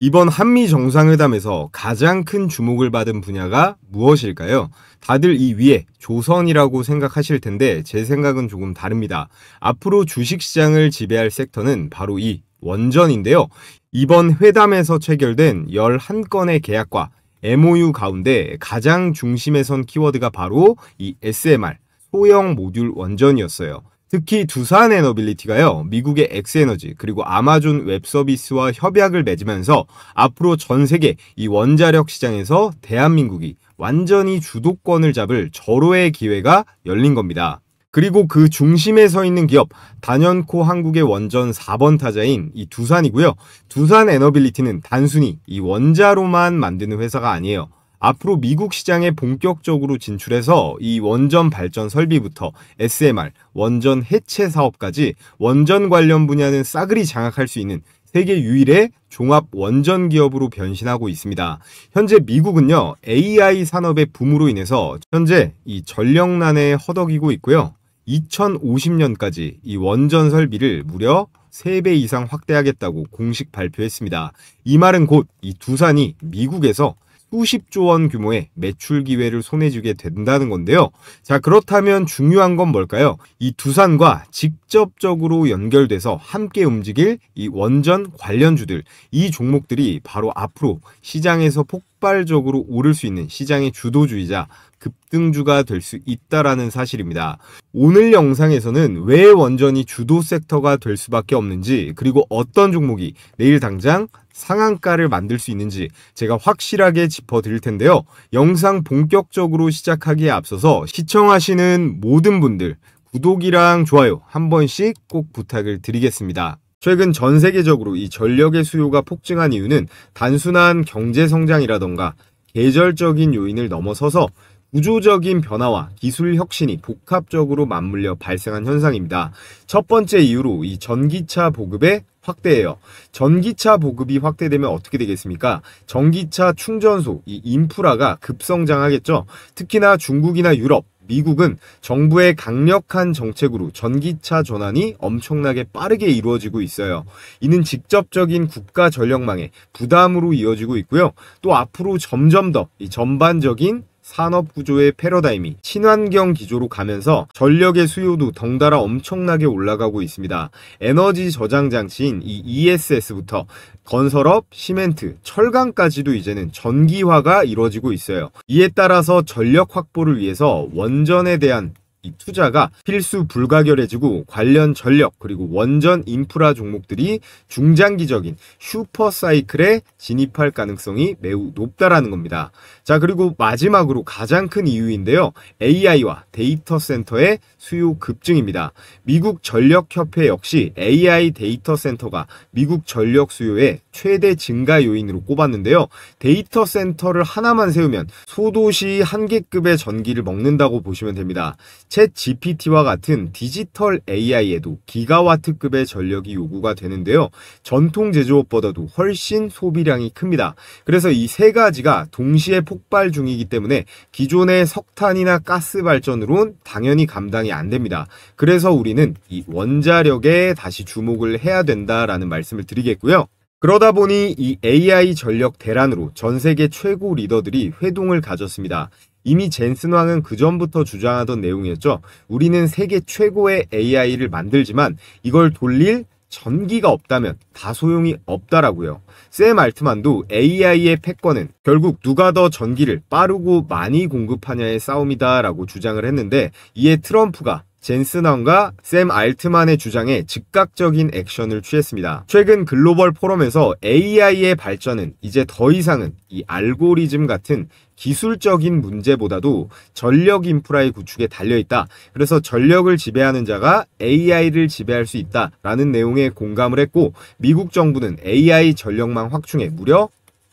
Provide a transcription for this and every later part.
이번 한미 정상회담에서 가장 큰 주목을 받은 분야가 무엇일까요? 다들 이 위에 조선이라고 생각하실 텐데 제 생각은 조금 다릅니다. 앞으로 주식시장을 지배할 섹터는 바로 이 원전인데요. 이번 회담에서 체결된 11건의 계약과 MOU 가운데 가장 중심에 선 키워드가 바로 이 SMR, 소형 모듈 원전이었어요. 특히 두산에너빌리티가요, 미국의 엑스에너지 그리고 아마존 웹서비스와 협약을 맺으면서 앞으로 전 세계 이 원자력 시장에서 대한민국이 완전히 주도권을 잡을 절호의 기회가 열린 겁니다. 그리고 그 중심에 서 있는 기업, 단연코 한국의 원전 4번 타자인 이 두산이고요. 두산에너빌리티는 단순히 이 원자로만 만드는 회사가 아니에요. 앞으로 미국 시장에 본격적으로 진출해서 이 원전 발전 설비부터 SMR, 원전 해체 사업까지 원전 관련 분야는 싸그리 장악할 수 있는 세계 유일의 종합 원전 기업으로 변신하고 있습니다. 현재 미국은요, AI 산업의 붐으로 인해서 현재 이 전력난에 허덕이고 있고요. 2050년까지 이 원전 설비를 무려 3배 이상 확대하겠다고 공식 발표했습니다. 이 말은 곧 이 두산이 미국에서 수십조 원 규모의 매출 기회를 손에 쥐게 된다는 건데요. 자, 그렇다면 중요한 건 뭘까요? 이 두산과 직접적으로 연결돼서 함께 움직일 이 원전 관련주들, 이 종목들이 바로 앞으로 시장에서 폭발적으로 오를 수 있는 시장의 주도주이자 급등주가 될 수 있다라는 사실입니다. 오늘 영상에서는 왜 원전이 주도 섹터가 될 수밖에 없는지, 그리고 어떤 종목이 내일 당장 상한가를 만들 수 있는지 제가 확실하게 짚어드릴 텐데요. 영상 본격적으로 시작하기에 앞서서 시청하시는 모든 분들 구독이랑 좋아요 한 번씩 꼭 부탁을 드리겠습니다. 최근 전 세계적으로 이 전력의 수요가 폭증한 이유는 단순한 경제 성장이라던가 계절적인 요인을 넘어서서 구조적인 변화와 기술 혁신이 복합적으로 맞물려 발생한 현상입니다. 첫 번째 이유로 이 전기차 보급의 확대예요. 전기차 보급이 확대되면 어떻게 되겠습니까? 전기차 충전소, 이 인프라가 급성장하겠죠. 특히나 중국이나 유럽, 미국은 정부의 강력한 정책으로 전기차 전환이 엄청나게 빠르게 이루어지고 있어요. 이는 직접적인 국가 전력망의 부담으로 이어지고 있고요. 또 앞으로 점점 더 이 전반적인 산업 구조의 패러다임이 친환경 기조로 가면서 전력의 수요도 덩달아 엄청나게 올라가고 있습니다. 에너지 저장 장치인 이 ESS부터 건설업, 시멘트, 철강까지도 이제는 전기화가 이루어지고 있어요. 이에 따라서 전력 확보를 위해서 원전에 대한 이 투자가 필수 불가결해지고 관련 전력 그리고 원전 인프라 종목들이 중장기적인 슈퍼사이클에 진입할 가능성이 매우 높다라는 겁니다. 자, 그리고 마지막으로 가장 큰 이유인데요. AI와 데이터 센터의 수요 급증입니다. 미국 전력협회 역시 AI 데이터 센터가 미국 전력 수요의 최대 증가 요인으로 꼽았는데요. 데이터 센터를 하나만 세우면 소도시 한 개급의 전기를 먹는다고 보시면 됩니다. 챗 GPT와 같은 디지털 AI에도 기가와트급의 전력이 요구가 되는데요. 전통 제조업보다도 훨씬 소비량이 큽니다. 그래서 이 세 가지가 동시에 폭발 중이기 때문에 기존의 석탄이나 가스 발전으론 당연히 감당이 안 됩니다. 그래서 우리는 이 원자력에 다시 주목을 해야 된다라는 말씀을 드리겠고요. 그러다 보니 이 AI 전력 대란으로 전 세계 최고 리더들이 회동을 가졌습니다. 이미 젠슨 왕은 그전부터 주장하던 내용이었죠. 우리는 세계 최고의 AI를 만들지만 이걸 돌릴 전기가 없다면 다 소용이 없다라고요. 샘 알트만도 AI의 패권은 결국 누가 더 전기를 빠르고 많이 공급하냐의 싸움이다라고 주장을 했는데, 이에 트럼프가 젠슨 왕과 샘 알트만의 주장에 즉각적인 액션을 취했습니다. 최근 글로벌 포럼에서 AI의 발전은 이제 더 이상은 이 알고리즘 같은 기술적인 문제보다도 전력 인프라의 구축에 달려있다. 그래서 전력을 지배하는 자가 AI를 지배할 수 있다라는 내용에 공감을 했고, 미국 정부는 AI 전력망 확충에 무려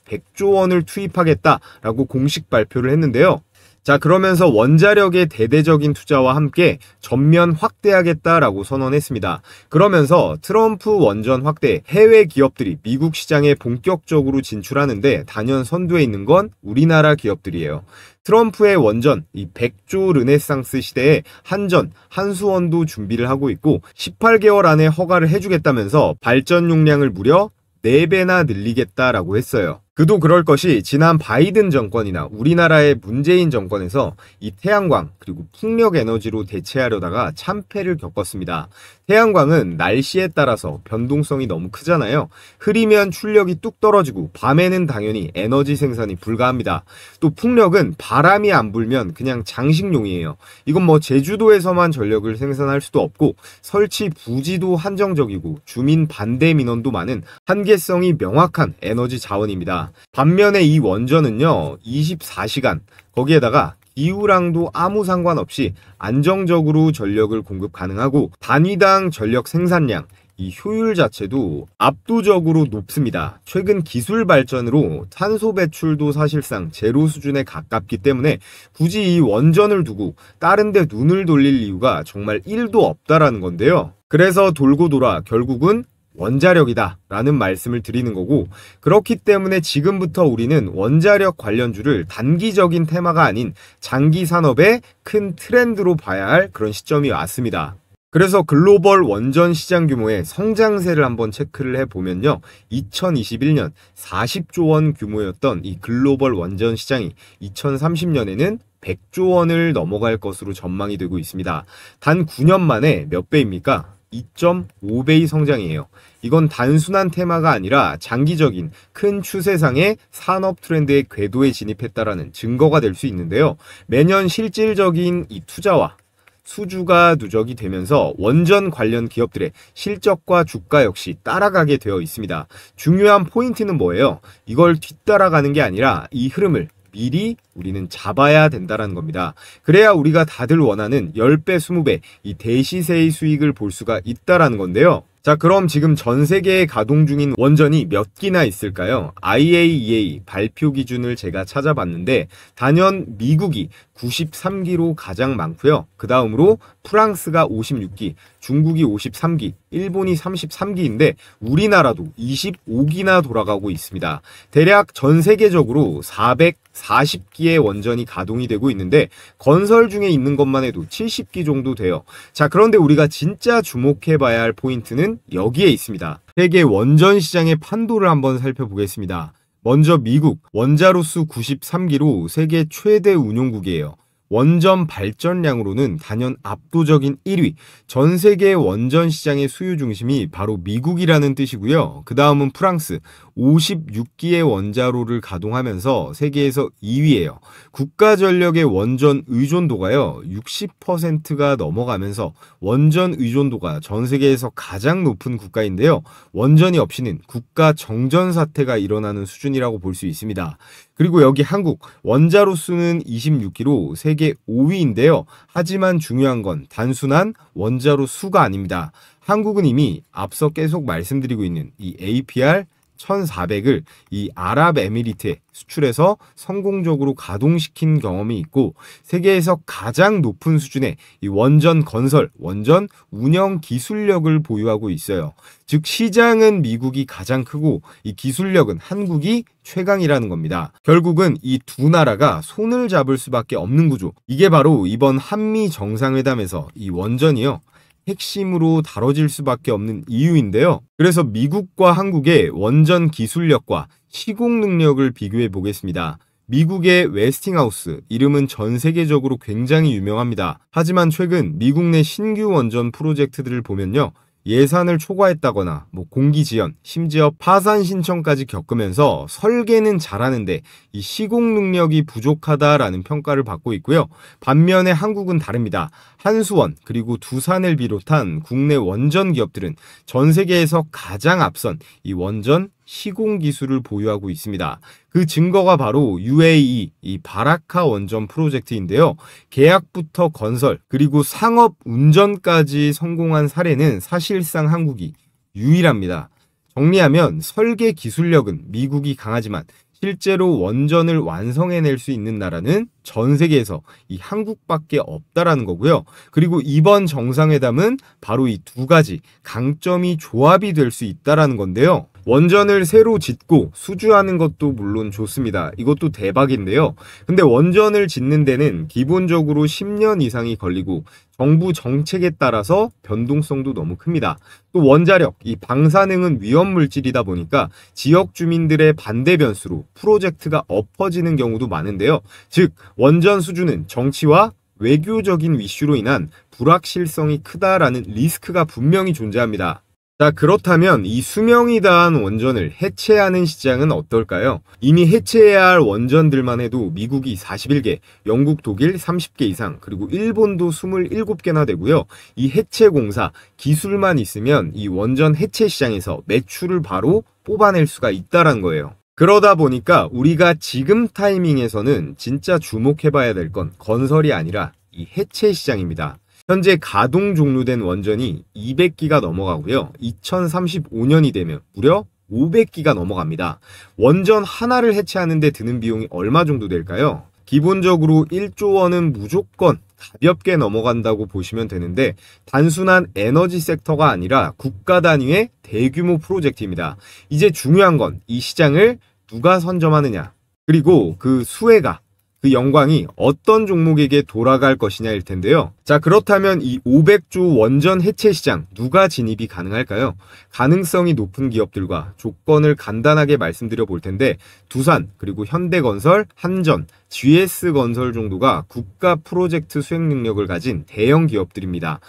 100조 원을 투입하겠다라고 공식 발표를 했는데요. 자, 그러면서 원자력의 대대적인 투자와 함께 전면 확대하겠다라고 선언했습니다. 그러면서 트럼프 원전 확대, 해외 기업들이 미국 시장에 본격적으로 진출하는데 단연 선두에 있는 건 우리나라 기업들이에요. 트럼프의 원전, 이 100조 르네상스 시대에 한전, 한수원도 준비를 하고 있고 18개월 안에 허가를 해주겠다면서 발전 용량을 무려 4배나 늘리겠다라고 했어요. 그도 그럴 것이 지난 바이든 정권이나 우리나라의 문재인 정권에서 이 태양광 그리고 풍력 에너지로 대체하려다가 참패를 겪었습니다. 태양광은 날씨에 따라서 변동성이 너무 크잖아요. 흐리면 출력이 뚝 떨어지고 밤에는 당연히 에너지 생산이 불가합니다. 또 풍력은 바람이 안 불면 그냥 장식용이에요. 이건 뭐 제주도에서만 전력을 생산할 수도 없고 설치 부지도 한정적이고 주민 반대 민원도 많은 한계성이 명확한 에너지 자원입니다. 반면에 이 원전은요 24시간 거기에다가 기후랑도 아무 상관없이 안정적으로 전력을 공급 가능하고 단위당 전력 생산량 이 효율 자체도 압도적으로 높습니다. 최근 기술 발전으로 탄소 배출도 사실상 제로 수준에 가깝기 때문에 굳이 이 원전을 두고 다른 데 눈을 돌릴 이유가 정말 1도 없다라는 건데요. 그래서 돌고 돌아 결국은 원자력이다 라는 말씀을 드리는 거고, 그렇기 때문에 지금부터 우리는 원자력 관련주를 단기적인 테마가 아닌 장기 산업의 큰 트렌드로 봐야 할 그런 시점이 왔습니다. 그래서 글로벌 원전 시장 규모의 성장세를 한번 체크를 해보면요. 2021년 40조 원 규모였던 이 글로벌 원전 시장이 2030년에는 100조 원을 넘어갈 것으로 전망이 되고 있습니다. 단 9년 만에 몇 배입니까? 2.5배의 성장이에요. 이건 단순한 테마가 아니라 장기적인 큰 추세상의 산업 트렌드의 궤도에 진입했다라는 증거가 될 수 있는데요. 매년 실질적인 이 투자와 수주가 누적이 되면서 원전 관련 기업들의 실적과 주가 역시 따라가게 되어 있습니다. 중요한 포인트는 뭐예요? 이걸 뒤따라가는 게 아니라 이 흐름을 미리 우리는 잡아야 된다는 겁니다. 그래야 우리가 다들 원하는 10배, 20배 이 대시세의 수익을 볼 수가 있다는 건데요. 자, 그럼 지금 전 세계에 가동 중인 원전이 몇 기나 있을까요? IAEA 발표 기준을 제가 찾아봤는데 단연 미국이 93기로 가장 많고요. 그 다음으로 프랑스가 56기, 중국이 53기, 일본이 33기인데 우리나라도 25기나 돌아가고 있습니다. 대략 전 세계적으로 440기의 원전이 가동이 되고 있는데 건설 중에 있는 것만 해도 70기 정도 돼요. 자, 그런데 우리가 진짜 주목해봐야 할 포인트는 여기에 있습니다. 세계 원전 시장의 판도를 한번 살펴보겠습니다. 먼저 미국 원자로수 93기로 세계 최대 운용국이에요. 원전 발전량으로는 단연 압도적인 1위, 전 세계 원전 시장의 수요 중심이 바로 미국이라는 뜻이고요. 그 다음은 프랑스, 56기의 원자로를 가동하면서 세계에서 2위예요. 국가 전력의 원전 의존도가요, 60%가 넘어가면서 원전 의존도가 전 세계에서 가장 높은 국가인데요. 원전이 없이는 국가 정전 사태가 일어나는 수준이라고 볼 수 있습니다. 그리고 여기 한국 원자로수는 26기로 세계 5위인데요. 하지만 중요한 건 단순한 원자로 수가 아닙니다. 한국은 이미 앞서 계속 말씀드리고 있는 이 APR 1400을 이 아랍에미리트에 수출해서 성공적으로 가동시킨 경험이 있고 세계에서 가장 높은 수준의 이 원전 건설, 원전 운영 기술력을 보유하고 있어요. 즉 시장은 미국이 가장 크고 이 기술력은 한국이 최강이라는 겁니다. 결국은 이 두 나라가 손을 잡을 수밖에 없는 구조. 이게 바로 이번 한미 정상회담에서 이 원전이요. 핵심으로 다뤄질 수밖에 없는 이유인데요. 그래서 미국과 한국의 원전 기술력과 시공 능력을 비교해 보겠습니다. 미국의 웨스팅하우스, 이름은 전 세계적으로 굉장히 유명합니다. 하지만 최근 미국 내 신규 원전 프로젝트들을 보면요. 예산을 초과했다거나 공기 지연, 심지어 파산 신청까지 겪으면서 설계는 잘하는데 이 시공 능력이 부족하다라는 평가를 받고 있고요. 반면에 한국은 다릅니다. 한수원 그리고 두산을 비롯한 국내 원전 기업들은 전 세계에서 가장 앞선 이 원전 시공 기술을 보유하고 있습니다. 그 증거가 바로 UAE 이 바라카 원전 프로젝트인데요. 계약부터 건설 그리고 상업 운전까지 성공한 사례는 사실상 한국이 유일합니다. 정리하면 설계 기술력은 미국이 강하지만 실제로 원전을 완성해낼 수 있는 나라는 전 세계에서 이 한국밖에 없다라는 거고요. 그리고 이번 정상회담은 바로 이 두 가지 강점이 조합이 될 수 있다라는 건데요. 원전을 새로 짓고 수주하는 것도 물론 좋습니다. 이것도 대박인데요. 근데 원전을 짓는 데는 기본적으로 10년 이상이 걸리고 정부 정책에 따라서 변동성도 너무 큽니다. 또 원자력, 이 방사능은 위험물질이다 보니까 지역 주민들의 반대 변수로 프로젝트가 엎어지는 경우도 많은데요. 즉, 원전 수주는 정치와 외교적인 이슈로 인한 불확실성이 크다라는 리스크가 분명히 존재합니다. 자, 그렇다면 이 수명이 다한 원전을 해체하는 시장은 어떨까요? 이미 해체해야 할 원전들만 해도 미국이 41개, 영국, 독일 30개 이상, 그리고 일본도 27개나 되고요. 이 해체 공사, 기술만 있으면 이 원전 해체 시장에서 매출을 바로 뽑아낼 수가 있다는 거예요. 그러다 보니까 우리가 지금 타이밍에서는 진짜 주목해봐야 될 건 건설이 아니라 이 해체 시장입니다. 현재 가동 종료된 원전이 200기가 넘어가고요. 2035년이 되면 무려 500기가 넘어갑니다. 원전 하나를 해체하는 데 드는 비용이 얼마 정도 될까요? 기본적으로 1조 원은 무조건 가볍게 넘어간다고 보시면 되는데 단순한 에너지 섹터가 아니라 국가 단위의 대규모 프로젝트입니다. 이제 중요한 건 이 시장을 누가 선점하느냐, 그리고 그 수혜가, 그 영광이 어떤 종목에게 돌아갈 것이냐일 텐데요. 자, 그렇다면 이 500조 원전 해체 시장 누가 진입이 가능할까요? 가능성이 높은 기업들과 조건을 간단하게 말씀드려 볼 텐데 두산, 그리고 현대건설, 한전, GS건설 정도가 국가 프로젝트 수행 능력을 가진 대형 기업들입니다.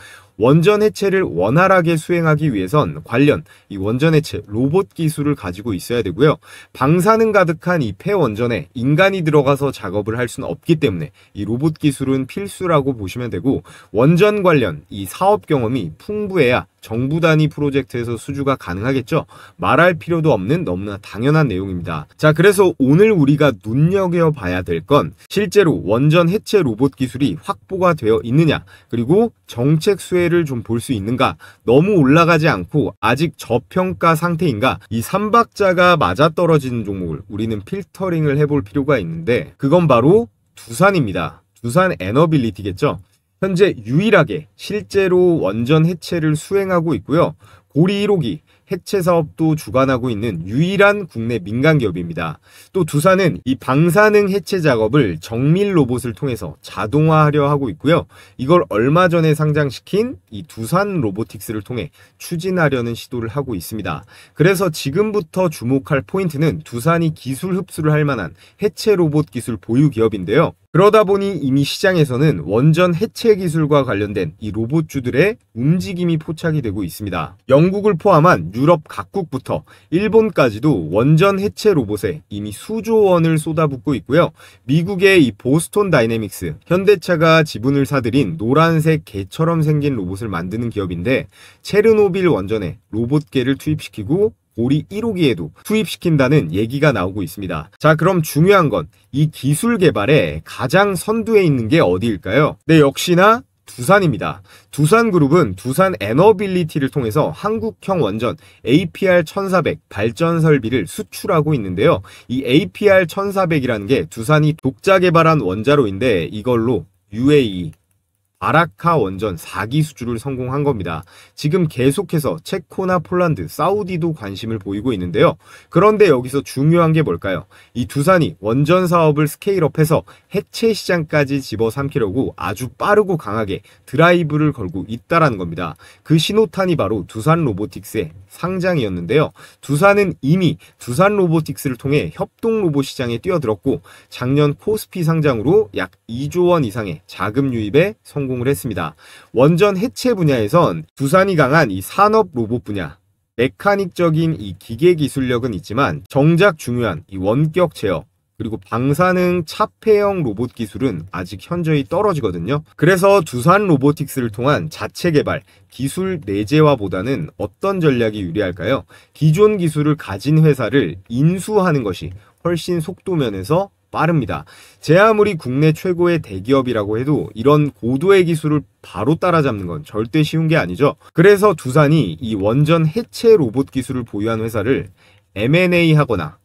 원전 해체를 원활하게 수행하기 위해선 관련 이 원전 해체 로봇 기술을 가지고 있어야 되고요. 방사능 가득한 이 폐원전에 인간이 들어가서 작업을 할 수는 없기 때문에 이 로봇 기술은 필수라고 보시면 되고, 원전 관련 이 사업 경험이 풍부해야 정부 단위 프로젝트에서 수주가 가능하겠죠. 말할 필요도 없는 너무나 당연한 내용입니다. 자, 그래서 오늘 우리가 눈여겨봐야 될 건 실제로 원전 해체 로봇 기술이 확보가 되어 있느냐, 그리고 정책 수혜를 좀 볼 수 있는가, 너무 올라가지 않고 아직 저평가 상태인가, 이 3박자가 맞아떨어지는 종목을 우리는 필터링을 해볼 필요가 있는데 그건 바로 두산입니다. 두산 에너빌리티겠죠. 현재 유일하게 실제로 원전 해체를 수행하고 있고요. 고리 1호기 해체 사업도 주관하고 있는 유일한 국내 민간 기업입니다. 또 두산은 이 방사능 해체 작업을 정밀 로봇을 통해서 자동화하려 하고 있고요. 이걸 얼마 전에 상장시킨 이 두산 로보틱스를 통해 추진하려는 시도를 하고 있습니다. 그래서 지금부터 주목할 포인트는 두산이 기술 흡수를 할 만한 해체 로봇 기술 보유 기업인데요. 그러다 보니 이미 시장에서는 원전 해체 기술과 관련된 이 로봇주들의 움직임이 포착이 되고 있습니다. 영국을 포함한 유럽 각국부터 일본까지도 원전 해체 로봇에 이미 수조 원을 쏟아붓고 있고요. 미국의 이 보스톤 다이내믹스, 현대차가 지분을 사들인 노란색 개처럼 생긴 로봇을 만드는 기업인데 체르노빌 원전에 로봇계를 투입시키고 고리 1호기에도 투입시킨다는 얘기가 나오고 있습니다. 자, 그럼 중요한 건 이 기술 개발에 가장 선두에 있는 게 어디일까요? 네, 역시나 두산입니다. 두산그룹은 두산 에너빌리티를 통해서 한국형 원전 APR1400 발전 설비를 수출하고 있는데요. 이 APR1400이라는 게 두산이 독자 개발한 원자로인데 이걸로 UAE 아라카 원전 4기 수주를 성공한 겁니다. 지금 계속해서 체코나 폴란드, 사우디도 관심을 보이고 있는데요. 그런데 여기서 중요한 게 뭘까요? 이 두산이 원전 사업을 스케일업해서 해체 시장까지 집어삼키려고 아주 빠르고 강하게 드라이브를 걸고 있다라는 겁니다. 그 신호탄이 바로 두산 로보틱스의 상장이었는데요. 두산은 이미 두산 로보틱스를 통해 협동 로봇 시장에 뛰어들었고 작년 코스피 상장으로 약 2조 원 이상의 자금 유입에 성공을 했습니다. 원전 해체 분야에선 두산이 강한 이 산업 로봇 분야, 메카닉적인 이 기계 기술력은 있지만 정작 중요한 이 원격 제어, 그리고 방사능 차폐형 로봇 기술은 아직 현저히 떨어지거든요. 그래서 두산 로보틱스를 통한 자체 개발, 기술 내재화보다는 어떤 전략이 유리할까요? 기존 기술을 가진 회사를 인수하는 것이 훨씬 속도면에서 빠릅니다. 제 아무리 국내 최고의 대기업이라고 해도 이런 고도의 기술을 바로 따라잡는 건 절대 쉬운 게 아니죠. 그래서 두산이 이 원전 해체 로봇 기술을 보유한 회사를 M&A 하거나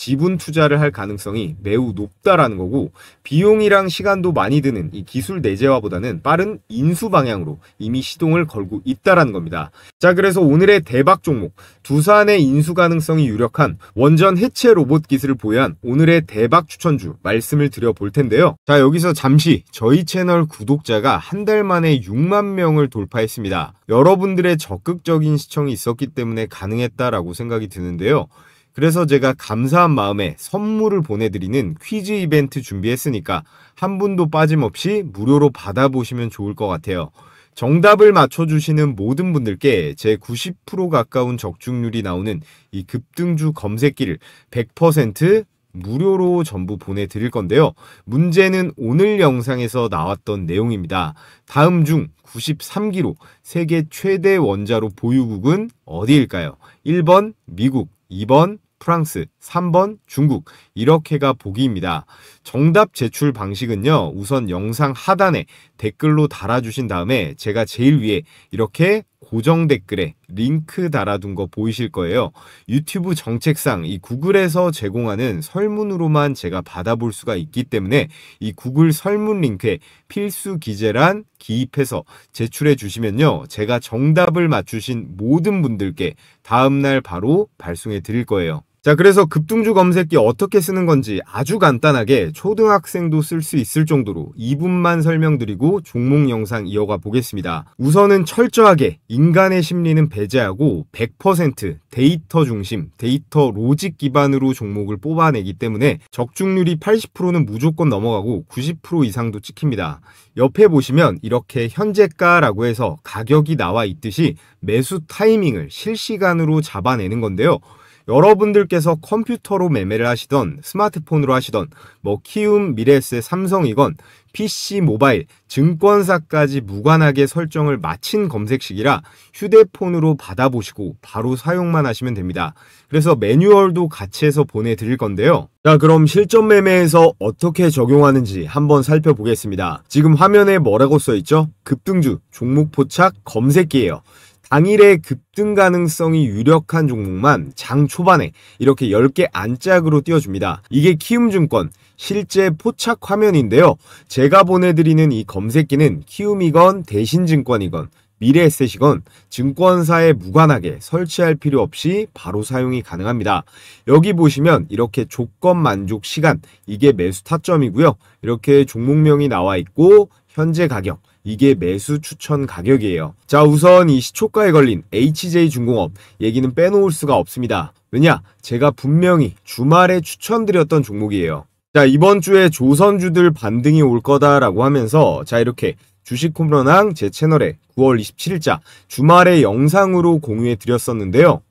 지분 투자를 할 가능성이 매우 높다라는 거고, 비용이랑 시간도 많이 드는 이 기술 내재화보다는 빠른 인수 방향으로 이미 시동을 걸고 있다라는 겁니다. 자, 그래서 오늘의 대박 종목, 두산의 인수 가능성이 유력한 원전 해체 로봇 기술을 보유한 오늘의 대박 추천주 말씀을 드려볼 텐데요. 자, 여기서 잠시 저희 채널 구독자가 한 달 만에 6만 명을 돌파했습니다. 여러분들의 적극적인 시청이 있었기 때문에 가능했다라고 생각이 드는데요. 그래서 제가 감사한 마음에 선물을 보내드리는 퀴즈 이벤트 준비했으니까 한 분도 빠짐없이 무료로 받아보시면 좋을 것 같아요. 정답을 맞춰주시는 모든 분들께 제 90% 가까운 적중률이 나오는 이 급등주 검색기를 100% 무료로 전부 보내드릴 건데요. 문제는 오늘 영상에서 나왔던 내용입니다. 다음 중 93기로 세계 최대 원자로 보유국은 어디일까요? 1번 미국, 2번 프랑스, 3번 중국, 이렇게가 보기입니다. 정답 제출 방식은요, 우선 영상 하단에 댓글로 달아주신 다음에 제가 제일 위에 이렇게 고정 댓글에 링크 달아둔 거 보이실 거예요. 유튜브 정책상 이 구글에서 제공하는 설문으로만 제가 받아볼 수가 있기 때문에 이 구글 설문 링크에 필수 기재란 기입해서 제출해 주시면요, 제가 정답을 맞추신 모든 분들께 다음날 바로 발송해 드릴 거예요. 자, 그래서 급등주 검색기 어떻게 쓰는 건지 아주 간단하게 초등학생도 쓸 수 있을 정도로 2분만 설명드리고 종목 영상 이어가 보겠습니다. 우선은 철저하게 인간의 심리는 배제하고 100% 데이터 중심, 데이터 로직 기반으로 종목을 뽑아내기 때문에 적중률이 80%는 무조건 넘어가고 90% 이상도 찍힙니다. 옆에 보시면 이렇게 현재가라고 해서 가격이 나와 있듯이 매수 타이밍을 실시간으로 잡아내는 건데요. 여러분들께서 컴퓨터로 매매를 하시던 스마트폰으로 하시던 뭐 키움, 미래에셋, 삼성이건 PC, 모바일, 증권사까지 무관하게 설정을 마친 검색식이라 휴대폰으로 받아보시고 바로 사용만 하시면 됩니다. 그래서 매뉴얼도 같이 해서 보내드릴 건데요. 자, 그럼 실전 매매에서 어떻게 적용하는지 한번 살펴보겠습니다. 지금 화면에 뭐라고 써있죠? 급등주, 종목 포착, 검색기예요. 당일의 급등 가능성이 유력한 종목만 장 초반에 이렇게 10개 안짝으로 띄워줍니다. 이게 키움증권 실제 포착 화면인데요. 제가 보내드리는 이 검색기는 키움이건 대신증권이건 미래에셋이건 증권사에 무관하게 설치할 필요 없이 바로 사용이 가능합니다. 여기 보시면 이렇게 조건 만족 시간, 이게 매수 타점이고요. 이렇게 종목명이 나와 있고 현재 가격, 이게 매수 추천 가격이에요. 자, 우선 이 시초가에 걸린 HJ중공업 얘기는 빼놓을 수가 없습니다. 왜냐? 제가 분명히 주말에 추천드렸던 종목이에요. 자, 이번 주에 조선주들 반등이 올 거다라고 하면서 자, 이렇게 주식 홈런왕 제 채널에 9월 27일자 주말에 영상으로 공유해 드렸었는데요.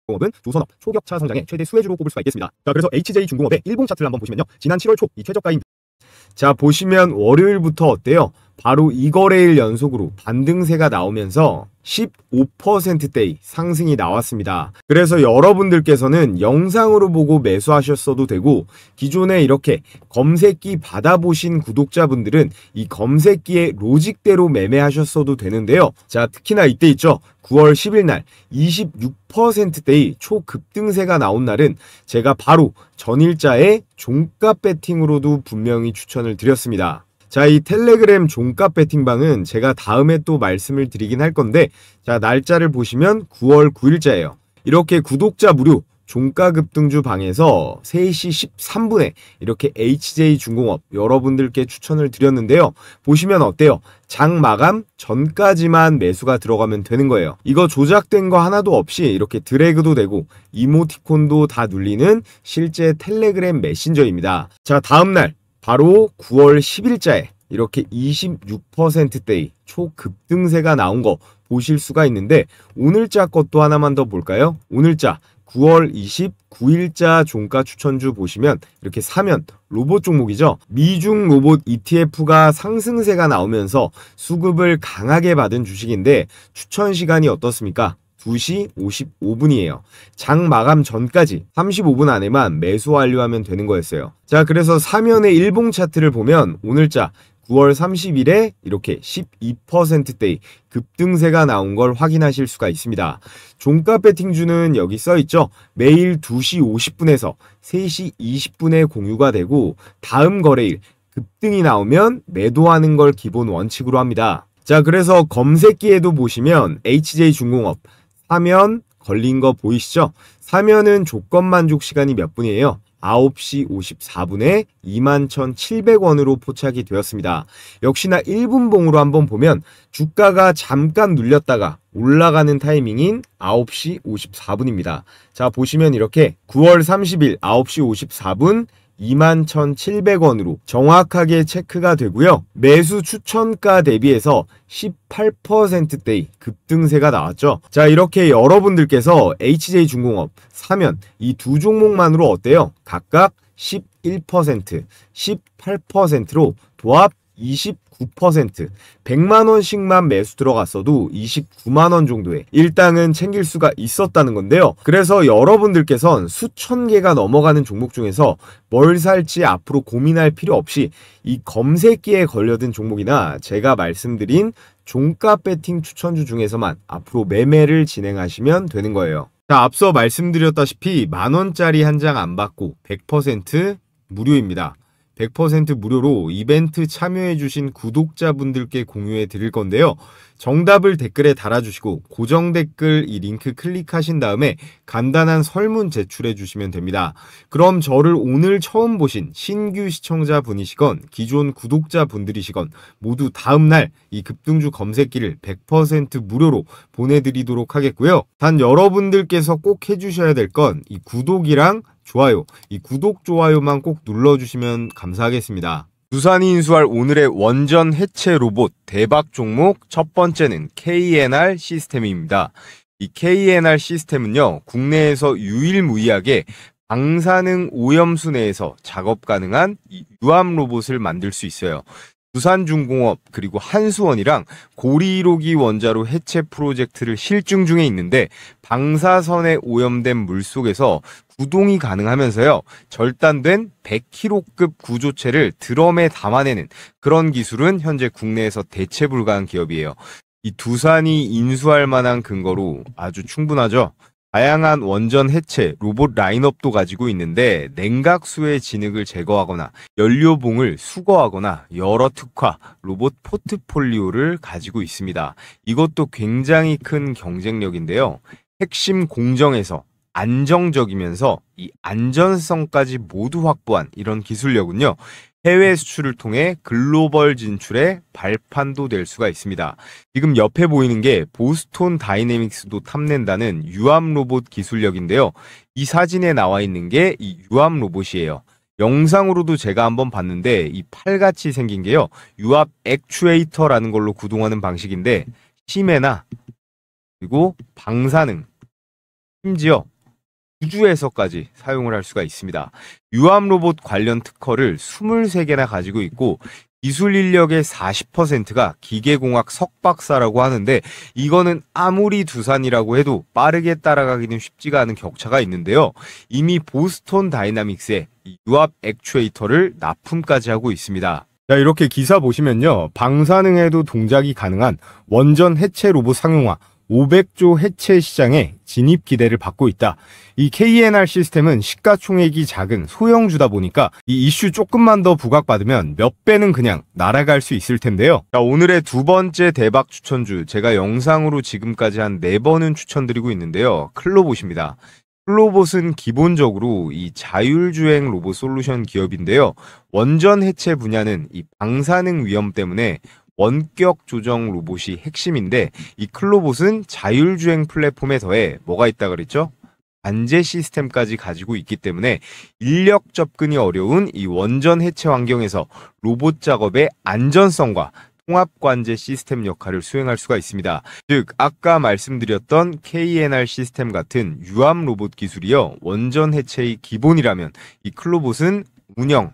중공업은 조선업 초격차 성장의 최대 수혜주로 꼽을 수가 있겠습니다. 자, 그래서 HJ중공업의 일봉 차트를 한번 보시면요, 지난 7월 초 이 최저가인, 자, 보시면 월요일부터 어때요? 바로 2거래일 연속으로 반등세가 나오면서 15%대의 상승이 나왔습니다. 그래서 여러분들께서는 영상으로 보고 매수하셨어도 되고, 기존에 이렇게 검색기 받아보신 구독자분들은 이 검색기의 로직대로 매매하셨어도 되는데요. 자, 특히나 이때 있죠, 9월 10일 날 26%대의 초급등세가 나온 날은 제가 바로 전일자의 종가 배팅으로도 분명히 추천을 드렸습니다. 자, 이 텔레그램 종가 배팅방은 제가 다음에 또 말씀을 드리긴 할 건데, 자, 날짜를 보시면 9월 9일자예요. 이렇게 구독자 무료 종가 급등주 방에서 3시 13분에 이렇게 HJ중공업 여러분들께 추천을 드렸는데요. 보시면 어때요? 장 마감 전까지만 매수가 들어가면 되는 거예요. 이거 조작된 거 하나도 없이 이렇게 드래그도 되고 이모티콘도 다 눌리는 실제 텔레그램 메신저입니다. 자, 다음날 바로 9월 10일자에 이렇게 26%대의 초급등세가 나온 거 보실 수가 있는데, 오늘자 것도 하나만 더 볼까요? 오늘자 9월 29일자 종가 추천주 보시면 이렇게 사면 로봇 종목이죠. 미중 로봇 ETF가 상승세가 나오면서 수급을 강하게 받은 주식인데 추천 시간이 어떻습니까? 2시 55분이에요. 장 마감 전까지 35분 안에만 매수 완료하면 되는 거였어요. 자, 그래서 사면의 일봉 차트를 보면 오늘자 9월 30일에 이렇게 12%대의 급등세가 나온 걸 확인하실 수가 있습니다. 종가 배팅주는 여기 써있죠. 매일 2시 50분에서 3시 20분에 공유가 되고 다음 거래일 급등이 나오면 매도하는 걸 기본 원칙으로 합니다. 자, 그래서 검색기에도 보시면 HJ중공업 사면 걸린 거 보이시죠? 사면은 조건 만족 시간이 몇 분이에요? 9시 54분에 21,700원으로 포착이 되었습니다. 역시나 1분 봉으로 한번 보면 주가가 잠깐 눌렸다가 올라가는 타이밍인 9시 54분입니다. 자, 보시면 이렇게 9월 30일 9시 54분 21,700원으로 정확하게 체크가 되고요. 매수 추천가 대비해서 18%대의 급등세가 나왔죠. 자, 이렇게 여러분들께서 HJ중공업 사면 이 두 종목만으로 어때요? 각각 11%, 18%로 도합 29%, 100만원씩만 매수 들어갔어도 29만원 정도의 일당은 챙길 수가 있었다는 건데요. 그래서 여러분들께선 수천 개가 넘어가는 종목 중에서 뭘 살지 앞으로 고민할 필요 없이 이 검색기에 걸려든 종목이나 제가 말씀드린 종가 배팅 추천주 중에서만 앞으로 매매를 진행하시면 되는 거예요. 자, 앞서 말씀드렸다시피 만원짜리 한 장 안 받고 100% 무료입니다. 100% 무료로 이벤트 참여해주신 구독자분들께 공유해 드릴 건데요. 정답을 댓글에 달아주시고 고정 댓글 이 링크 클릭하신 다음에 간단한 설문 제출해 주시면 됩니다. 그럼 저를 오늘 처음 보신 신규 시청자분이시건 기존 구독자분들이시건 모두 다음날 이 급등주 검색기를 100% 무료로 보내드리도록 하겠고요. 단 여러분들께서 꼭 해주셔야 될 건 이 구독이랑 좋아요, 이 구독, 좋아요만 꼭 눌러주시면 감사하겠습니다. 두산이 인수할 오늘의 원전 해체 로봇 대박 종목 첫 번째는 KNR 시스템입니다. 이 KNR 시스템은요, 국내에서 유일무이하게 방사능 오염수 내에서 작업 가능한 이 유압 로봇을 만들 수 있어요. 두산중공업 그리고 한수원이랑 고리 1호기 원자로 해체 프로젝트를 실증 중에 있는데 방사선에 오염된 물속에서 구동이 가능하면서요, 절단된 100kg급 구조체를 드럼에 담아내는 그런 기술은 현재 국내에서 대체 불가한 기업이에요. 이 두산이 인수할 만한 근거로 아주 충분하죠. 다양한 원전 해체 로봇 라인업도 가지고 있는데 냉각수의 진흙을 제거하거나 연료봉을 수거하거나 여러 특화 로봇 포트폴리오를 가지고 있습니다. 이것도 굉장히 큰 경쟁력인데요. 핵심 공정에서 안정적이면서 이 안전성까지 모두 확보한 이런 기술력은요, 해외 수출을 통해 글로벌 진출의 발판도 될 수가 있습니다. 지금 옆에 보이는 게 보스톤 다이내믹스도 탐낸다는 유압 로봇 기술력인데요. 이 사진에 나와 있는 게 이 유압 로봇이에요. 영상으로도 제가 한번 봤는데 이 팔같이 생긴 게요, 유압 액추에이터라는 걸로 구동하는 방식인데 심해나 그리고 방사능, 심지어 우주에서까지 사용을 할 수가 있습니다. 유압 로봇 관련 특허를 23개나 가지고 있고 기술 인력의 40%가 기계공학 석박사라고 하는데 이거는 아무리 두산이라고 해도 빠르게 따라가기는 쉽지가 않은 격차가 있는데요. 이미 보스톤 다이나믹스의 유압 액추에이터를 납품까지 하고 있습니다. 자, 이렇게 기사 보시면요, 방사능에도 동작이 가능한 원전 해체 로봇 상용화 500조 해체 시장에 진입 기대를 받고 있다. 이 KNR 시스템은 시가총액이 작은 소형주다 보니까 이 이슈 조금만 더 부각받으면 몇 배는 그냥 날아갈 수 있을 텐데요. 자, 오늘의 두 번째 대박 추천주, 제가 영상으로 지금까지 한 4번은 추천드리고 있는데요. 클로봇입니다. 클로봇은 기본적으로 이 자율주행 로봇 솔루션 기업인데요. 원전 해체 분야는 이 방사능 위험 때문에 원격 조정 로봇이 핵심인데 이 클로봇은 자율주행 플랫폼에 더해 뭐가 있다 그랬죠? 관제 시스템까지 가지고 있기 때문에 인력 접근이 어려운 이 원전 해체 환경에서 로봇 작업의 안전성과 통합 관제 시스템 역할을 수행할 수가 있습니다. 즉 아까 말씀드렸던 KNR 시스템 같은 유압 로봇 기술이요, 원전 해체의 기본이라면 이 클로봇은 운영,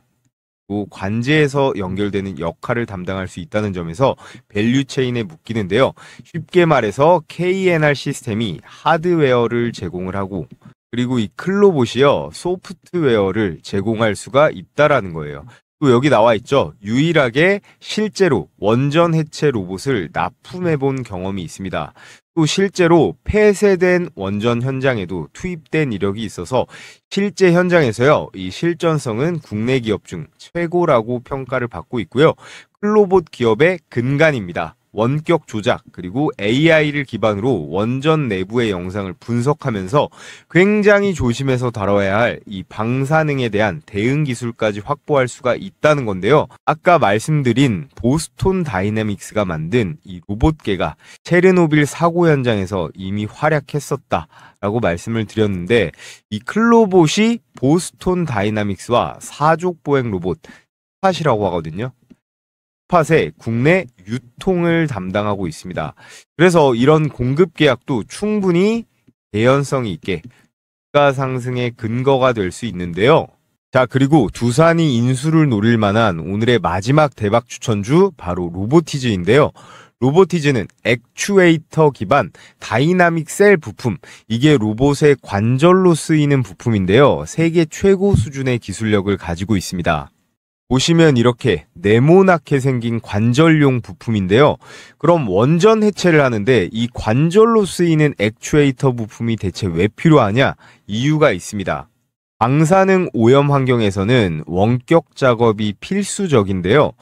관제에서 연결되는 역할을 담당할 수 있다는 점에서 밸류체인에 묶이는데요. 쉽게 말해서 KNR 시스템이 하드웨어를 제공을 하고 그리고 이 클로봇이요, 소프트웨어를 제공할 수가 있다라는 거예요. 또 여기 나와 있죠. 유일하게 실제로 원전 해체 로봇을 납품해 본 경험이 있습니다. 또 실제로 폐쇄된 원전 현장에도 투입된 이력이 있어서 실제 현장에서요, 이 실전성은 국내 기업 중 최고라고 평가를 받고 있고요. 클로봇 기업의 근간입니다. 원격 조작 그리고 AI를 기반으로 원전 내부의 영상을 분석하면서 굉장히 조심해서 다뤄야 할 이 방사능에 대한 대응 기술까지 확보할 수가 있다는 건데요. 아까 말씀드린 보스톤 다이내믹스가 만든 이 로봇계가 체르노빌 사고 현장에서 이미 활약했었다라고 말씀을 드렸는데, 이 클로봇이 보스톤 다이나믹스와 사족 보행 로봇 스팟이라고 하거든요. 스팟의 국내 유통을 담당하고 있습니다. 그래서 이런 공급 계약도 충분히 개연성이 있게 주가 상승의 근거가 될 수 있는데요. 자, 그리고 두산이 인수를 노릴 만한 오늘의 마지막 대박 추천주 바로 로보티즈인데요. 로보티즈는 액추에이터 기반 다이나믹 셀 부품, 이게 로봇의 관절로 쓰이는 부품인데요. 세계 최고 수준의 기술력을 가지고 있습니다. 보시면 이렇게 네모나게 생긴 관절용 부품인데요. 그럼 원전 해체를 하는데 이 관절로 쓰이는 액추에이터 부품이 대체 왜 필요하냐? 이유가 있습니다. 방사능 오염 환경에서는 원격 작업이 필수적인데요.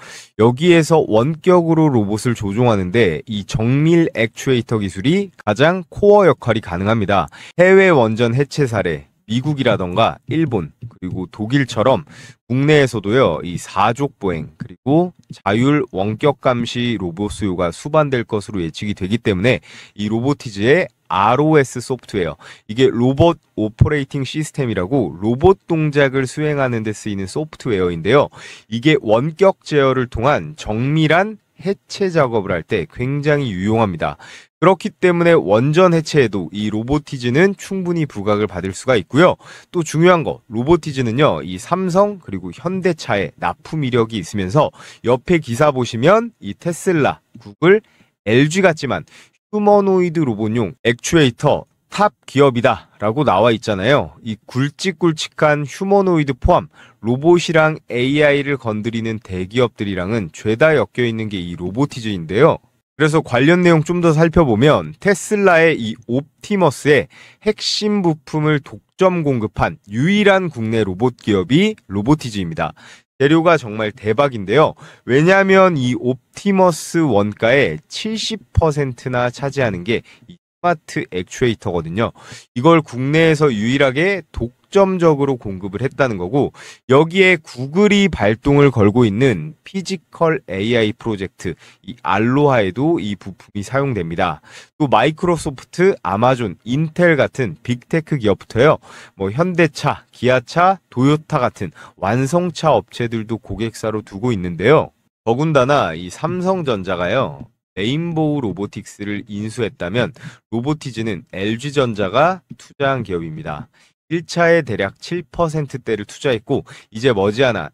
여기에서 원격으로 로봇을 조종하는데 이 정밀 액추에이터 기술이 가장 코어 역할이 가능합니다. 해외 원전 해체 사례, 미국이라던가 일본 그리고 독일처럼 국내에서도요, 이 사족 보행 그리고 자율 원격 감시 로봇 수요가 수반될 것으로 예측이 되기 때문에 이 로보티즈의 ROS 소프트웨어, 이게 로봇 오퍼레이팅 시스템이라고 로봇 동작을 수행하는 데 쓰이는 소프트웨어인데요. 이게 원격 제어를 통한 정밀한 해체 작업을 할 때 굉장히 유용합니다. 그렇기 때문에 원전 해체에도 이 로보티즈는 충분히 부각을 받을 수가 있고요. 또 중요한 거, 로보티즈는요, 이 삼성 그리고 현대차에 납품 이력이 있으면서 옆에 기사 보시면 이 테슬라, 구글, LG 같지만 휴머노이드 로봇용 액추에이터 탑 기업이다 라고 나와 있잖아요. 이 굵직굵직한 휴머노이드 포함 로봇이랑 AI를 건드리는 대기업들이랑은 죄다 엮여 있는 게 이 로보티즈인데요. 그래서 관련 내용 좀 더 살펴보면 테슬라의 이 옵티머스의 핵심 부품을 독점 공급한 유일한 국내 로봇 기업이 로보티즈입니다. 재료가 정말 대박인데요. 왜냐하면 이 옵티머스 원가의 70%나 차지하는 게 이 스마트 액추에이터거든요. 이걸 국내에서 유일하게 독점적으로 공급을 했다는 거고, 여기에 구글이 발동을 걸고 있는 피지컬 AI 프로젝트 이 알로하에도 이 부품이 사용됩니다. 또 마이크로소프트, 아마존, 인텔 같은 빅테크 기업부터요, 뭐 현대차, 기아차, 도요타 같은 완성차 업체들도 고객사로 두고 있는데요. 더군다나 이 삼성전자가요, 레인보우 로보틱스를 인수했다면 로보티즈는 LG전자가 투자한 기업입니다. 1차에 대략 7%대를 투자했고 이제 머지않아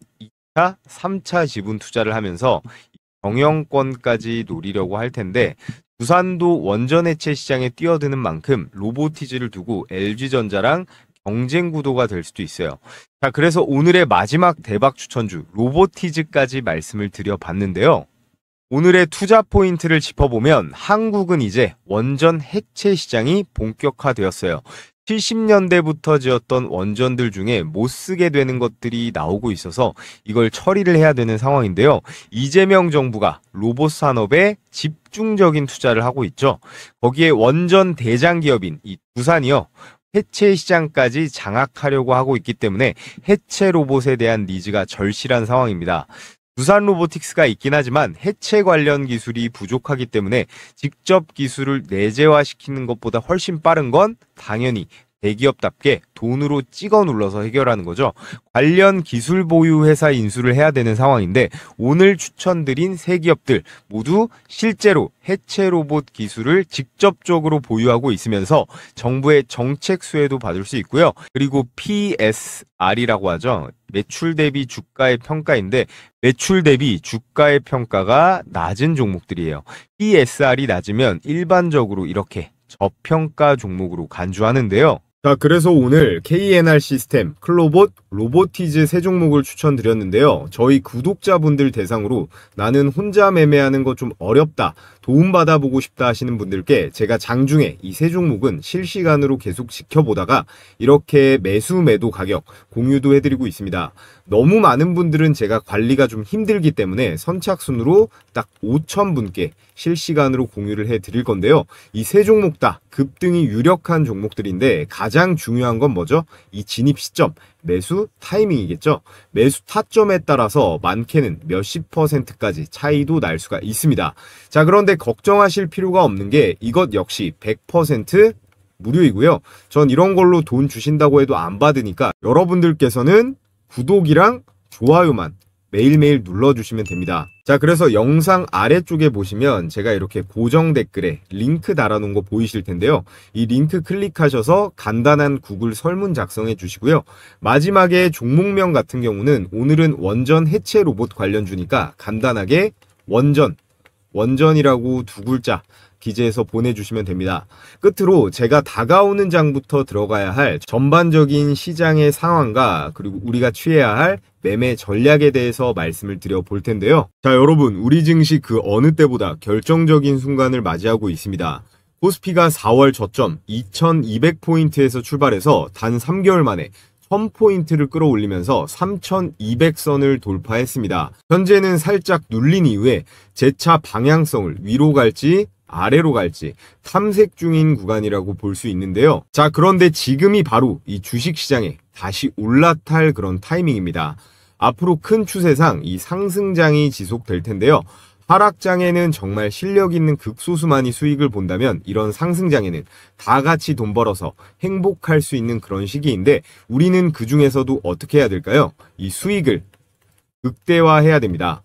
2차, 3차 지분 투자를 하면서 경영권까지 노리려고 할 텐데, 두산도 원전 해체 시장에 뛰어드는 만큼 로보티즈를 두고 LG전자랑 경쟁 구도가 될 수도 있어요. 자, 그래서 오늘의 마지막 대박 추천주 로보티즈까지 말씀을 드려봤는데요. 오늘의 투자 포인트를 짚어보면 한국은 이제 원전 해체 시장이 본격화되었어요. 70년대부터 지었던 원전들 중에 못 쓰게 되는 것들이 나오고 있어서 이걸 처리를 해야 되는 상황인데요. 이재명 정부가 로봇 산업에 집중적인 투자를 하고 있죠. 거기에 원전 대장 기업인 이 두산이요, 해체 시장까지 장악하려고 하고 있기 때문에 해체 로봇에 대한 니즈가 절실한 상황입니다. 두산 로보틱스가 있긴 하지만 해체 관련 기술이 부족하기 때문에 직접 기술을 내재화시키는 것보다 훨씬 빠른 건 당연히 대기업답게 돈으로 찍어 눌러서 해결하는 거죠. 관련 기술 보유 회사 인수를 해야 되는 상황인데, 오늘 추천드린 세 기업들 모두 실제로 해체 로봇 기술을 직접적으로 보유하고 있으면서 정부의 정책 수혜도 받을 수 있고요. 그리고 PSR이라고 하죠. 매출 대비 주가의 평가인데, 매출 대비 주가의 평가가 낮은 종목들이에요. PSR이 낮으면 일반적으로 이렇게 저평가 종목으로 간주하는데요. 자, 그래서 오늘 KNR 시스템, 클로봇, 로보티즈 세 종목을 추천드렸는데요. 저희 구독자분들 대상으로 나는 혼자 매매하는 거 좀 어렵다, 도움받아보고 싶다 하시는 분들께 제가 장중에 이 세 종목은 실시간으로 계속 지켜보다가 이렇게 매수 매도 가격 공유도 해드리고 있습니다. 너무 많은 분들은 제가 관리가 좀 힘들기 때문에 선착순으로 딱 5,000분께 실시간으로 공유를 해드릴 건데요. 이 세 종목 다 급등이 유력한 종목들인데 가장 중요한 건 뭐죠? 이 진입 시점, 매수 타이밍이겠죠. 매수 타점에 따라서 많게는 몇십 %까지 차이도 날 수가 있습니다. 자, 그런데 걱정하실 필요가 없는 게 이것 역시 100% 무료이고요. 전 이런 걸로 돈 주신다고 해도 안 받으니까 여러분들께서는 구독이랑 좋아요만 매일매일 눌러주시면 됩니다. 자, 그래서 영상 아래쪽에 보시면 제가 이렇게 고정 댓글에 링크 달아놓은 거 보이실 텐데요. 이 링크 클릭하셔서 간단한 구글 설문 작성해 주시고요. 마지막에 종목명 같은 경우는 오늘은 원전 해체 로봇 관련주니까 간단하게 원전이라고 두 글자 기재해서 보내주시면 됩니다. 끝으로 제가 다가오는 장부터 들어가야 할 전반적인 시장의 상황과 그리고 우리가 취해야 할 매매 전략에 대해서 말씀을 드려 볼 텐데요. 자, 여러분, 우리 증시 그 어느 때보다 결정적인 순간을 맞이하고 있습니다. 코스피가 4월 저점 2200포인트에서 출발해서 단 3개월 만에 1000포인트를 끌어올리면서 3200선을 돌파했습니다. 현재는 살짝 눌린 이후에 재차 방향성을 위로 갈지 아래로 갈지 탐색 중인 구간이라고 볼 수 있는데요. 자, 그런데 지금이 바로 이 주식시장에 다시 올라탈 그런 타이밍입니다. 앞으로 큰 추세상 이 상승장이 지속될 텐데요. 하락장에는 정말 실력 있는 극소수만이 수익을 본다면 이런 상승장에는 다 같이 돈 벌어서 행복할 수 있는 그런 시기인데 우리는 그 중에서도 어떻게 해야 될까요? 이 수익을 극대화해야 됩니다.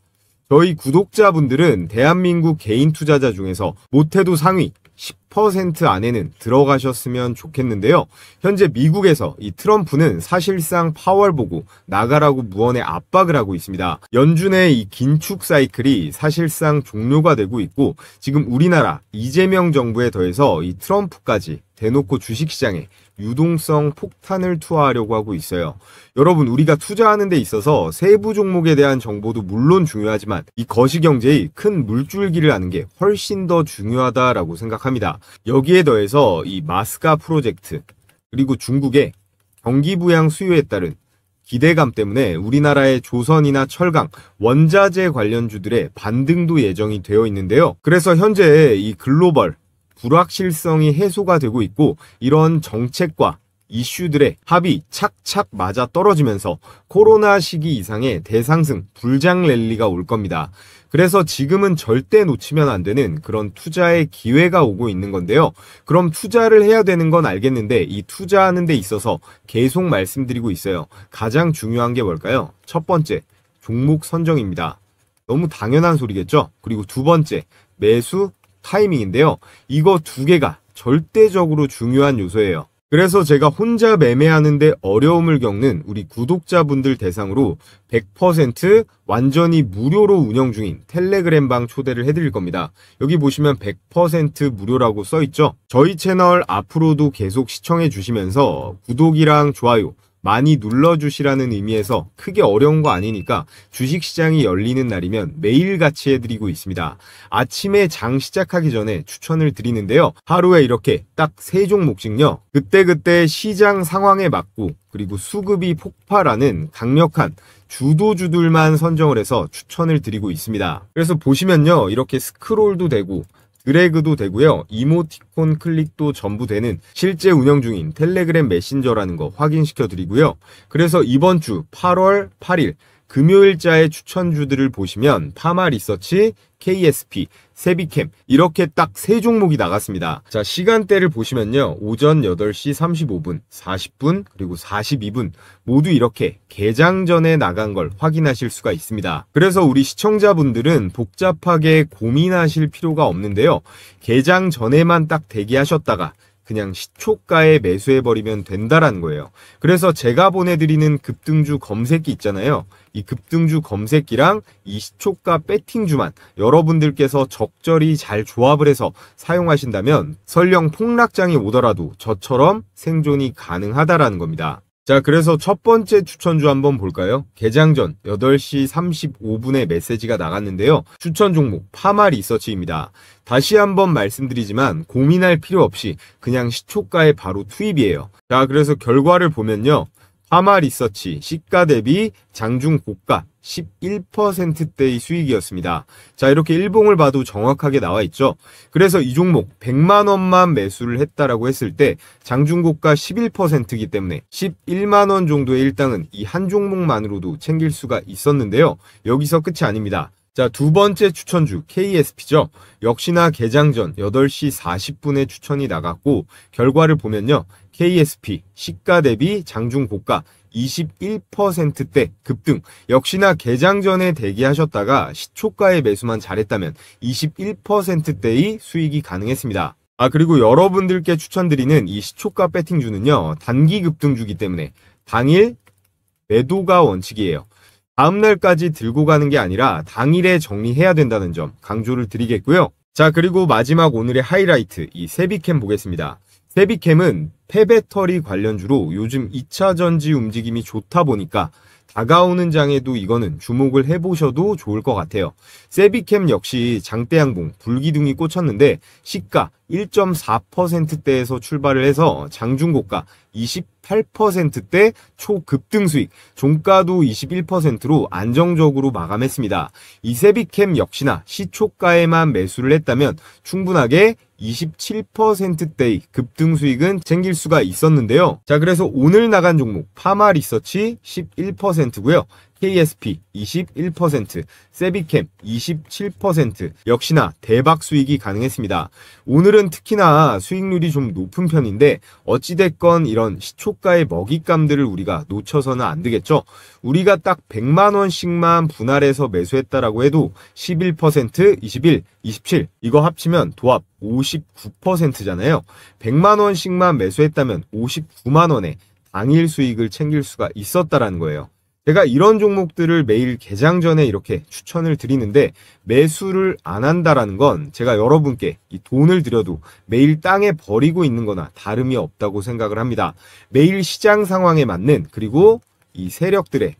저희 구독자분들은 대한민국 개인 투자자 중에서 못해도 상위 10% 안에는 들어가셨으면 좋겠는데요. 현재 미국에서 이 트럼프는 사실상 파월 보고 나가라고 무언의 압박을 하고 있습니다. 연준의 이 긴축 사이클이 사실상 종료가 되고 있고 지금 우리나라 이재명 정부에 더해서 이 트럼프까지 대놓고 주식시장에 유동성 폭탄을 투하하려고 하고 있어요. 여러분, 우리가 투자하는 데 있어서 세부 종목에 대한 정보도 물론 중요하지만 이 거시경제의 큰 물줄기를 아는 게 훨씬 더 중요하다라고 생각합니다. 여기에 더해서 이 마스카 프로젝트 그리고 중국의 경기 부양 수요에 따른 기대감 때문에 우리나라의 조선이나 철강, 원자재 관련주들의 반등도 예정이 되어 있는데요. 그래서 현재 이 글로벌 불확실성이 해소가 되고 있고 이런 정책과 이슈들의 합이 착착 맞아 떨어지면서 코로나 시기 이상의 대상승 불장 랠리가 올 겁니다. 그래서 지금은 절대 놓치면 안 되는 그런 투자의 기회가 오고 있는 건데요. 그럼 투자를 해야 되는 건 알겠는데 이 투자하는 데 있어서 계속 말씀드리고 있어요. 가장 중요한 게 뭘까요? 첫 번째, 종목 선정입니다. 너무 당연한 소리겠죠? 그리고 두 번째, 매수 타이밍인데요. 이거 두 개가 절대적으로 중요한 요소예요. 그래서 제가 혼자 매매하는데 어려움을 겪는 우리 구독자분들 대상으로 100% 완전히 무료로 운영 중인 텔레그램방 초대를 해드릴 겁니다. 여기 보시면 100% 무료라고 써있죠. 저희 채널 앞으로도 계속 시청해 주시면서 구독이랑 좋아요 많이 눌러주시라는 의미에서 크게 어려운 거 아니니까 주식시장이 열리는 날이면 매일같이 해드리고 있습니다. 아침에 장 시작하기 전에 추천을 드리는데요. 하루에 이렇게 딱 3종목씩요. 그때그때 시장 상황에 맞고 그리고 수급이 폭발하는 강력한 주도주들만 선정을 해서 추천을 드리고 있습니다. 그래서 보시면요. 이렇게 스크롤도 되고 드래그도 되고요. 이모티콘 클릭도 전부 되는 실제 운영 중인 텔레그램 메신저라는 거 확인시켜 드리고요. 그래서 이번 주 8월 8일 금요일자의 추천주들을 보시면 파마리서치, KSP, 세비캠 이렇게 딱 3종목이 나갔습니다. 자, 시간대를 보시면요. 오전 8시 35분, 40분, 그리고 42분 모두 이렇게 개장 전에 나간 걸 확인하실 수가 있습니다. 그래서 우리 시청자분들은 복잡하게 고민하실 필요가 없는데요. 개장 전에만 딱 대기하셨다가 그냥 시초가에 매수해버리면 된다라는 거예요. 그래서 제가 보내드리는 급등주 검색기 있잖아요. 이 급등주 검색기랑 이 시초가 배팅주만 여러분들께서 적절히 잘 조합을 해서 사용하신다면 설령 폭락장이 오더라도 저처럼 생존이 가능하다라는 겁니다. 자, 그래서 첫 번째 추천주 한번 볼까요? 개장 전 8시 35분에 메시지가 나갔는데요. 추천 종목 파마 리서치입니다. 다시 한번 말씀드리지만 고민할 필요 없이 그냥 시초가에 바로 투입이에요. 자, 그래서 결과를 보면요. 파마 리서치 시가 대비 장중 고가 11%대의 수익이었습니다. 자, 이렇게 일봉을 봐도 정확하게 나와 있죠. 그래서 이 종목 100만 원만 매수를 했다라고 했을 때 장중 고가 11%이기 때문에 11만 원 정도의 일당은 이 한 종목만으로도 챙길 수가 있었는데요. 여기서 끝이 아닙니다. 자, 두 번째 추천주 KSP죠. 역시나 개장 전 8시 40분에 추천이 나갔고 결과를 보면요. KSP 시가 대비 장중 고가 21%대 급등. 역시나 개장 전에 대기하셨다가 시초가에 매수만 잘했다면 21%대의 수익이 가능했습니다. 그리고 여러분들께 추천드리는 이 시초가 배팅주는요. 단기 급등주기 때문에 당일 매도가 원칙이에요. 다음날까지 들고 가는 게 아니라 당일에 정리해야 된다는 점 강조를 드리겠고요. 자, 그리고 마지막 오늘의 하이라이트 이 세비캠 보겠습니다. 세비캠은 폐배터리 관련주로 요즘 2차 전지 움직임이 좋다 보니까 다가오는 장에도 이거는 주목을 해보셔도 좋을 것 같아요. 세비캠 역시 장대양봉 불기둥이 꽂혔는데 시가 1.4%대에서 출발을 해서 장중고가 28%대 초급등 수익, 종가도 21%로 안정적으로 마감했습니다. 이 세비캠 역시나 시초가에만 매수를 했다면 충분하게 27%대의 급등 수익은 챙길 수가 있었는데요. 자, 그래서 오늘 나간 종목 파마 리서치 11%고요. KSP 21%, 세비캠 27% 역시나 대박 수익이 가능했습니다. 오늘은 특히나 수익률이 좀 높은 편인데 어찌됐건 이런 시초가의 먹잇감들을 우리가 놓쳐서는 안 되겠죠. 우리가 딱 100만 원씩만 분할해서 매수했다라고 해도 11%, 21, 27 이거 합치면 도합 59%잖아요. 100만 원씩만 매수했다면 59만 원에 당일 수익을 챙길 수가 있었다라는 거예요. 제가 이런 종목들을 매일 개장 전에 이렇게 추천을 드리는데 매수를 안 한다라는 건 제가 여러분께 이 돈을 들여도 매일 땅에 버리고 있는 거나 다름이 없다고 생각을 합니다. 매일 시장 상황에 맞는 그리고 이 세력들의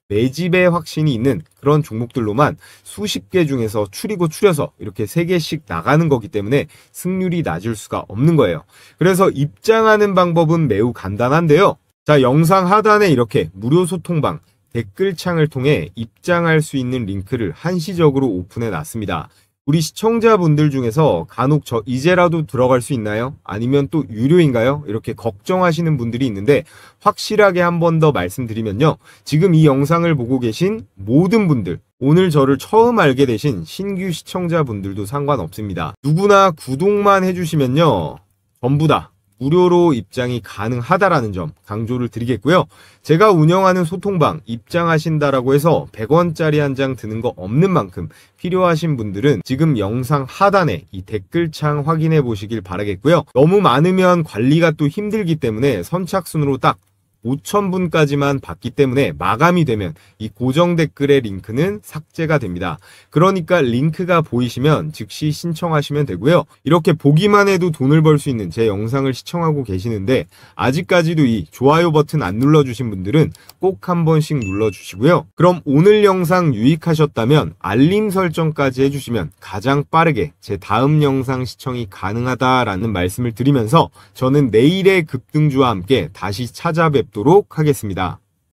매집의 확신이 있는 그런 종목들로만 수십 개 중에서 추리고 추려서 이렇게 3개씩 나가는 거기 때문에 승률이 낮을 수가 없는 거예요. 그래서 입장하는 방법은 매우 간단한데요. 자, 영상 하단에 이렇게 무료 소통방 댓글창을 통해 입장할 수 있는 링크를 한시적으로 오픈해 놨습니다. 우리 시청자분들 중에서 간혹 저 이제라도 들어갈 수 있나요? 아니면 또 유료인가요? 이렇게 걱정하시는 분들이 있는데 확실하게 한 번 더 말씀드리면요. 지금 이 영상을 보고 계신 모든 분들, 오늘 저를 처음 알게 되신 신규 시청자분들도 상관없습니다. 누구나 구독만 해주시면요. 전부 다 무료로 입장이 가능하다라는 점 강조를 드리겠고요. 제가 운영하는 소통방 입장하신다라고 해서 100원짜리 한 장 드는 거 없는 만큼 필요하신 분들은 지금 영상 하단에 이 댓글창 확인해 보시길 바라겠고요. 너무 많으면 관리가 또 힘들기 때문에 선착순으로 딱 5,000분까지만 받기 때문에 마감이 되면 이 고정 댓글의 링크는 삭제가 됩니다. 그러니까 링크가 보이시면 즉시 신청하시면 되고요. 이렇게 보기만 해도 돈을 벌 수 있는 제 영상을 시청하고 계시는데 아직까지도 이 좋아요 버튼 안 눌러주신 분들은 꼭 한 번씩 눌러주시고요. 그럼 오늘 영상 유익하셨다면 알림 설정까지 해주시면 가장 빠르게 제 다음 영상 시청이 가능하다라는 말씀을 드리면서 저는 내일의 급등주와 함께 다시 찾아뵙도록 하겠습니다.